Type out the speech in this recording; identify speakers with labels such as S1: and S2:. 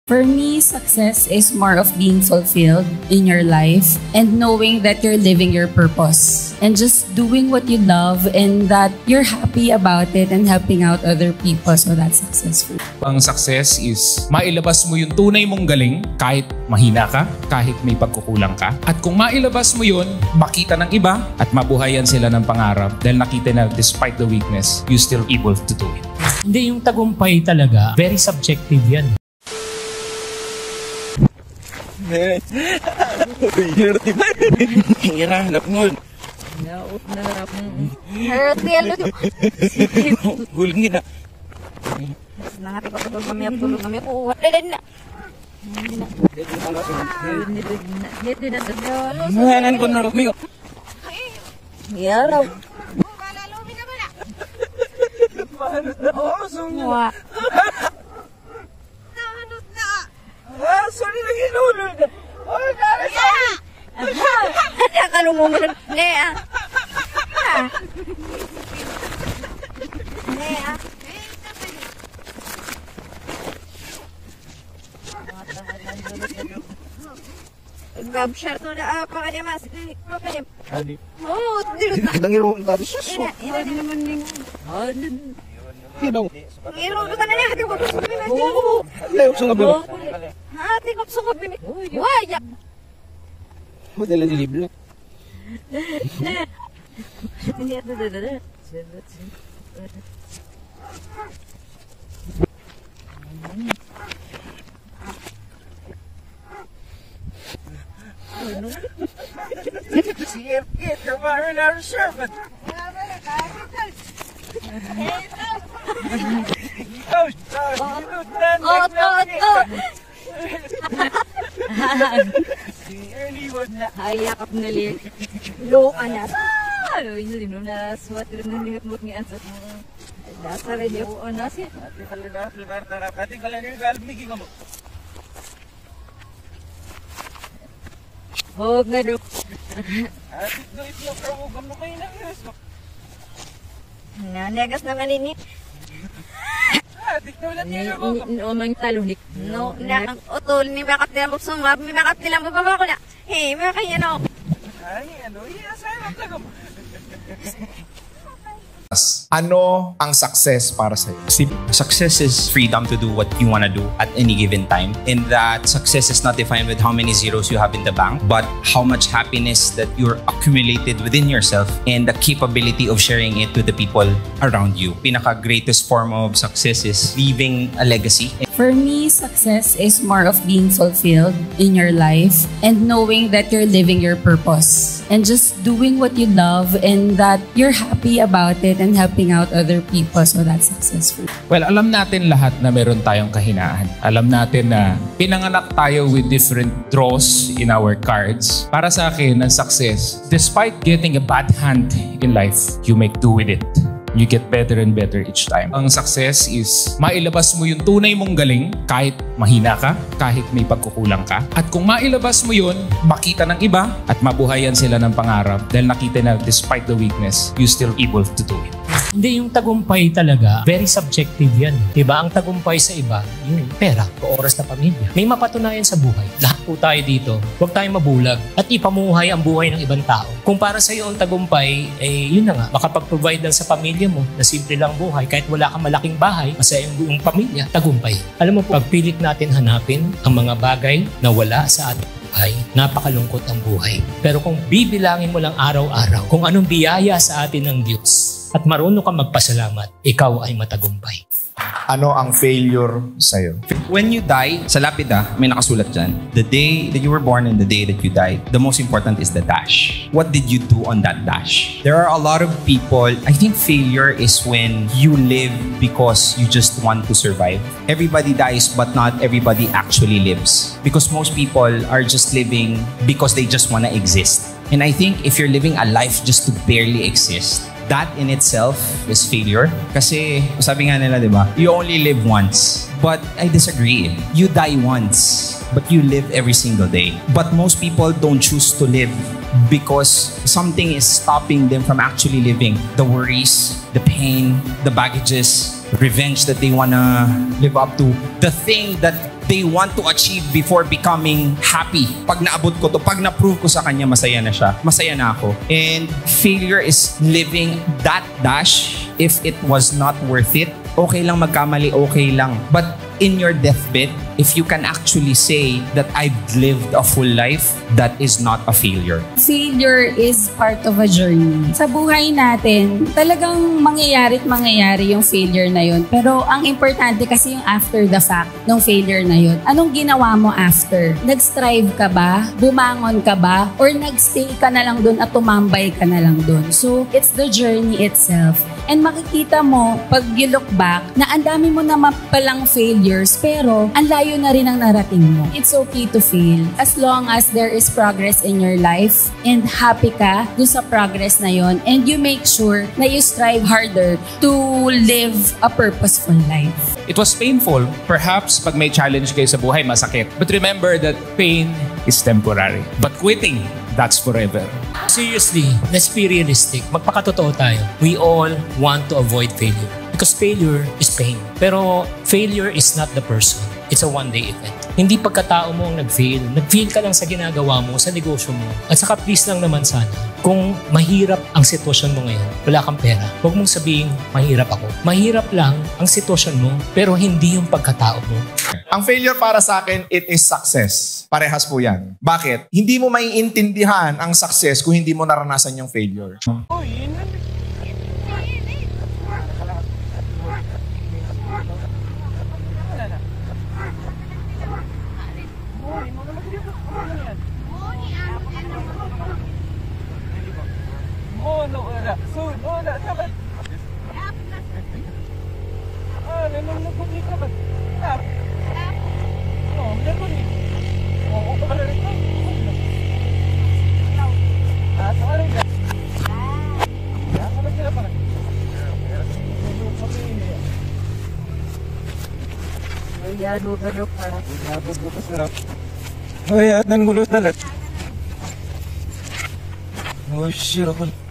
S1: For me, success is more of being fulfilled in your life and knowing that you're living your purpose and just doing what you love and that you're happy about it and helping out other people. So that's successful.
S2: Ang success is mailabas mo yung tunay mong galing kahit mahina ka, kahit may pagkukulang ka. At kung mailabas mo yun, makita ng iba at mabuhayan sila ng pangarap dahil nakita na despite the weakness, you still able to do it.
S3: Hindi, yung tagumpay talaga, very subjective yan.
S4: Hirahanap mo. Gulungin na.
S5: Nangati ko ito kami ang tulog kami. Wala na.
S4: Mahanan ko na rumi ko.
S5: Yaraw.
S4: Wah. Sorry lagi nulul. Oh, kare sorry.
S5: Ada kalau mau Lea. Lea. Gabshar to na apa dia mas? Apa dia?
S4: Adi.
S5: Oh,
S4: Dangiro tadi sus.
S5: Ina naman ning.
S4: Kino.
S5: Ngiro ka na hati ko.
S4: Leo sa gabi.
S5: Hati ko sa gabi. Waya.
S4: Modelo di libro. Kita baru harus servet.
S5: Hayakap na lihat. Loka na. Ini din na swat rin na lihat mo ng ansat. Dasar dia ko nasi.
S4: Kati kala ni galbi ki kamo.
S5: Hog na do.
S4: Atik do ito pro kamo kay na yes.
S5: Negas naman ini.
S4: Atik do lang ni ko.
S5: No man talunik. No na otol ni bakit nila sumab, mi bakit nila bababa ko na. Eh, bakit yan o?
S4: Ay, ano? Yes, ay, ko.
S2: Ano ang success para sa'yo?
S6: Success is freedom to do what you want to do at any given time. In that, success is not defined with how many zeros you have in the bank, but how much happiness that you're accumulated within yourself and the capability of sharing it with the people around you. Pinaka-greatest form of success is leaving a legacy.
S1: For me, success is more of being fulfilled in your life and knowing that you're living your purpose and just doing what you love and that you're happy about it and helping out other people. So that's successful.
S2: Well, alam natin lahat na meron tayong kahinaan. Alam natin na pinanganak tayo with different draws in our cards. Para sa akin, ang success, despite getting a bad hand in life, you make do with it. You get better and better each time. Ang success is mailabas mo yung tunay mong galing kahit mahina ka, kahit may pagkukulang ka. At kung mailabas mo yun, makita ng iba at mabuhayan sila ng pangarap dahil nakita na despite the weakness, you still able to do it.
S3: Hindi, yung tagumpay talaga, very subjective yan. Diba? Ang tagumpay sa iba, yung pera o oras na pamilya. May mapatunayan sa buhay. Lahat po tayo dito, huwag tayong mabulag at ipamuhay ang buhay ng ibang tao. Kung para sa iyo ang tagumpay, yun na nga, makapag-provide lang sa pamilya mo na simple lang buhay. Kahit wala kang malaking bahay, masaya yung buong pamilya, tagumpay. Alam mo po, pagpilit natin hanapin ang mga bagay na wala sa ating buhay, napakalungkot ang buhay. Pero kung bibilangin mo lang araw-araw kung anong biyaya sa atin ng Diyos at marunong kang magpasalamat, ikaw ay matagumpay.
S2: Ano ang failure sa'yo?
S6: When you die, sa lapida, may nakasulat dyan, the day that you were born and the day that you died, the most important is the dash. What did you do on that dash? There are a lot of people, I think failure is when you live because you just want to survive. Everybody dies, but not everybody actually lives. Because most people are just living because they just want to exist. And I think if you're living a life just to barely exist, that in itself is failure. Kasi sabi nga nila, di ba? You only live once. But I disagree. You die once, but you live every single day. But most people don't choose to live because something is stopping them from actually living. The worries, the pain, the baggages, revenge that they wanna live up to. The thing that they want to achieve before becoming happy. Pag naabot ko to, pag na-prove ko sa kanya, masaya na siya. Masaya na ako. And failure is living that dash. If it was not worth it, okay lang magkamali, okay lang. But in your deathbed, if you can actually say that I've lived a full life, that is not a failure.
S1: Failure is part of a journey. Sa buhay natin, talagang mangyayari yung failure na yun. Pero ang importante kasi yung after the fact ng failure na yun. Anong ginawa mo after? Nag-strive ka ba? Bumangon ka ba? Or nag-stay ka na lang dun at tumambay ka na lang dun? So, it's the journey itself. And makikita mo, pag you look back, na ang dami mo naman palang failures, pero ang layo na rin ang narating mo. It's okay to fail as long as there is progress in your life and happy ka dun sa progress na yon, and you make sure na you strive harder to live a purposeful life.
S2: It was painful. Perhaps pag may challenge kayo sa buhay, masakit. But remember that pain is temporary. But quitting, that's forever.
S3: Seriously, let's be realistic. Magpakatotoo tayo. We all want to avoid failure. Because failure is pain. Pero failure is not the person. It's a one-day event. Hindi pagkatao mo ang nag-fail. Nag-fail ka lang sa ginagawa mo, sa negosyo mo. At saka please lang naman sana, kung mahirap ang sitwasyon mo ngayon, wala kang pera, huwag mong sabihin, mahirap ako. Mahirap lang ang sitwasyon mo, pero hindi yung pagkatao mo.
S7: Ang failure para sa akin, it is success. Parehas po yan. Bakit? Hindi mo maiintindihan ang success kung hindi mo naranasan yung failure.
S4: Ay, at nang gulo talat. Oh, shit ako.